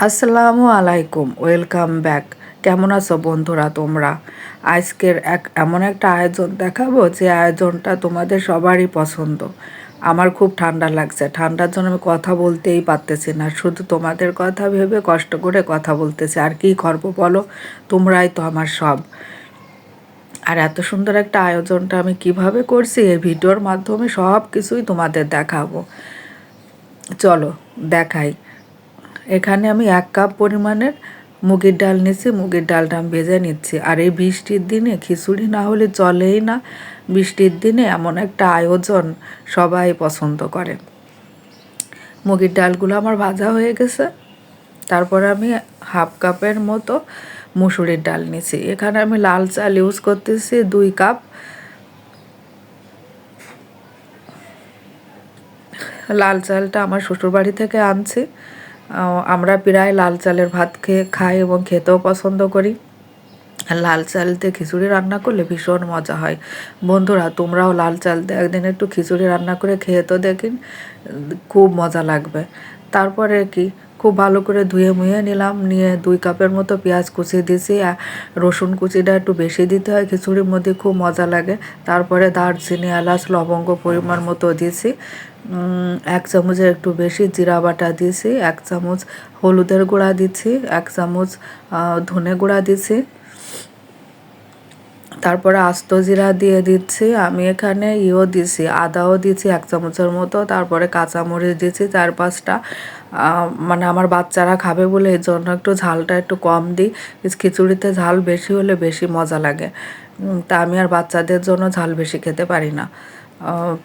আসসালামু আলাইকুম, welcome back. কেমন আছো বন্ধুরা তোমরা? আজকের এমন একটা আয়োজন দেখাবো যে আয়োজনটা তোমাদের সবারই পছন্দ। আমার খুব ঠান্ডা লাগছে, ঠান্ডার জন্য আমি কথা বলতেই পারতেছি না, শুধু তোমাদের কথা ভেবে কষ্ট করে কথা বলতেছি। আর কি করবো বলো, তোমরাই তো আমার সব। আর এত সুন্দর একটা আয়োজনটা আমি কিভাবে করছি এই ভিডিওর মাধ্যমে সব কিছুই তোমাদের দেখাবো। চলো দেখাই। এখানে আমি 1 কাপ পরিমাণের মুগের ডাল নিচ্ছি, মুগের ডালটা আমি ভেজে নিচ্ছি। আর এই বৃষ্টির দিনে খিচুড়ি না হলে চলেই না। বৃষ্টির দিনে এমন একটা আয়োজন সবাই পছন্দ করে। মুগের ডালগুলো আমার ভাজা হয়ে গেছে। তারপরে আমি 1/2 কাপের মতো মুসুরির ডাল নিছি। এখানে আমি লাল চাল ইউজ করতেছি 2 কাপ। লাল চালটা আমার শ্বশুরবাড়ি থেকে আনছি। আমরা প্রায় লাল চালের ভাত খাই এবং খেতেও পছন্দ করি। লাল চাল দিয়ে খিচুড়ি রান্না করলে ভীষণ মজা হয়। বন্ধুরা, তোমরাও লাল চাল দিয়ে একদিন একটু খিচুড়ি রান্না করে খেয়ে তো দেখিন, খুব মজা লাগবে। তারপরে কি, খুব ভালো করে ধুয়ে মুয়ে নিলাম, নিয়ে 2 কাপের মতো পেঁয়াজ কুচি দিয়েছি। রসুন কুচিটা একটু বেশি দিতে হয়, খিচুড়ির মধ্যে খুব মজা লাগে। তারপরে দারচিনি, এলাচ, লবঙ্গ পরিমাণ মতো দিয়েছি। 1 চামচের একটু বেশি জিরা বাটা দিয়েছি, 1 চামচ হলুদের গুঁড়া দিচ্ছি, 1 চামচ ধনে গুঁড়া দিচ্ছি। তারপরে আস্ত জিরা দিয়ে দিচ্ছি। আমি এখানে দিছি, আদাও দিচ্ছি 1 চামচের মতো। তারপরে কাঁচামরিচ দিচ্ছি 4-5টা। মানে আমার বাচ্চারা খাবে বলে এই জন্য একটু ঝালটা একটু কম দিই। খিচুড়িতে ঝাল বেশি হলে বেশি মজা লাগে। তা আমি আর বাচ্চাদের জন্য ঝাল বেশি খেতে পারি না।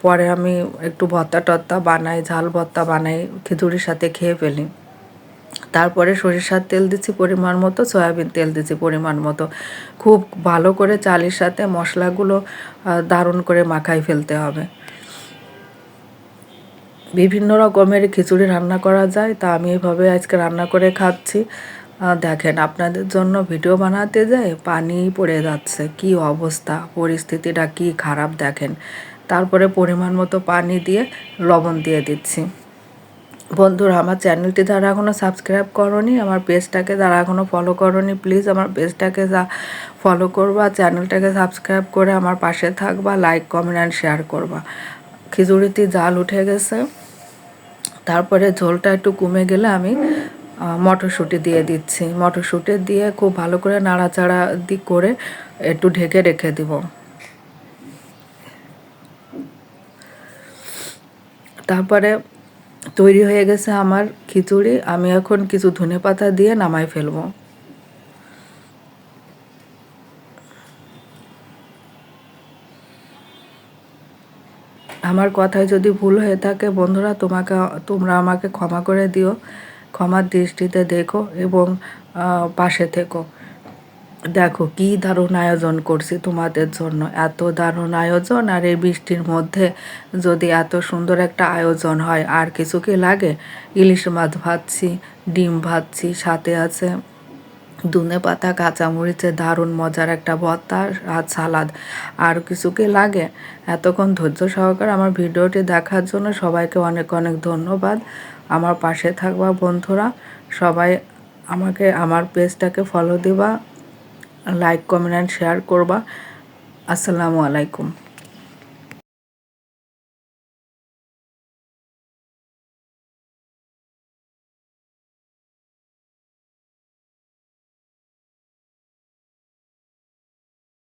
পরে আমি একটু ভর্তা টর্তা বানাই, ঝাল ভর্তা বানাই, খিচুড়ির সাথে খেয়ে ফেলি। তারপরে সরিষার তেল দিচ্ছি পরিমাণ মতো, সয়াবিন তেল দিচ্ছি পরিমাণ মতো। খুব ভালো করে চালের সাথে মশলাগুলো দারুণ করে মাখাই ফেলতে হবে। বিভিন্ন রকমের খিচুড়ি রান্না করা যায়, তা আমি এইভাবে আজকে রান্না করে খাচ্ছি। দেখেন, আপনাদের জন্য ভিডিও বানাতে যাই পানি পড়ে যাচ্ছে, কি অবস্থা, পরিস্থিতিটা কি খারাপ দেখেন। তারপরে পরিমাণ মতো পানি দিয়ে লবণ দিয়ে দিচ্ছি। বন্ধুরা, আমার চ্যানেলটি যারা এখনও সাবস্ক্রাইব করনি, আমার পেজটাকে যারা এখনও ফলো করনি, প্লিজ আমার পেজটাকে ফলো করবা, চ্যানেলটাকে সাবস্ক্রাইব করে আমার পাশে থাকবা, লাইক কমেন্ট অ্যান্ড শেয়ার করবা। খিচুড়িতে জাল উঠে গেছে। তারপরে ঝোলটা একটু কমে গেলে আমি মটরশুঁটি দিয়ে দিচ্ছি। মটরশুঁটি দিয়ে খুব ভালো করে নাড়াচাড়া করে একটু ঢেকে রেখে দিব। তারপরে তৈরি হয়ে গেছে আমার খিচুড়ি। আমি এখন কিছু ধনেপাতা দিয়ে নামাই ফেলবো। আমার কথায় যদি ভুল হয়ে থাকে বন্ধুরা, তোমরা আমাকে ক্ষমা করে দিও, ক্ষমার দৃষ্টিতে দেখো এবং পাশে থেকো। দেখো কি দারুণ আয়োজন করছি তোমাদের জন্য, এত দারুণ আয়োজন। আর এই বৃষ্টির মধ্যে যদি এত সুন্দর একটা আয়োজন হয়, আর কিছু কি লাগে? ইলিশ মাছ ভাজছি, ডিম ভাজছি, সাথে আছে ধনেপাতা, কাঁচামরিচের দারুণ মজার একটা ভর্তা আর সালাদ। আর কিছু কি লাগে? এতক্ষণ ধৈর্য সহকারে আমার ভিডিওটি দেখার জন্য সবাইকে অনেক অনেক ধন্যবাদ। আমার পাশে থাকবা বন্ধুরা, সবাই আমাকে আমার পেজটাকে ফলো দিবা, লাইক কমেন্ট অ্যান্ড শেয়ার করবা। আসসালামু আলাইকুম।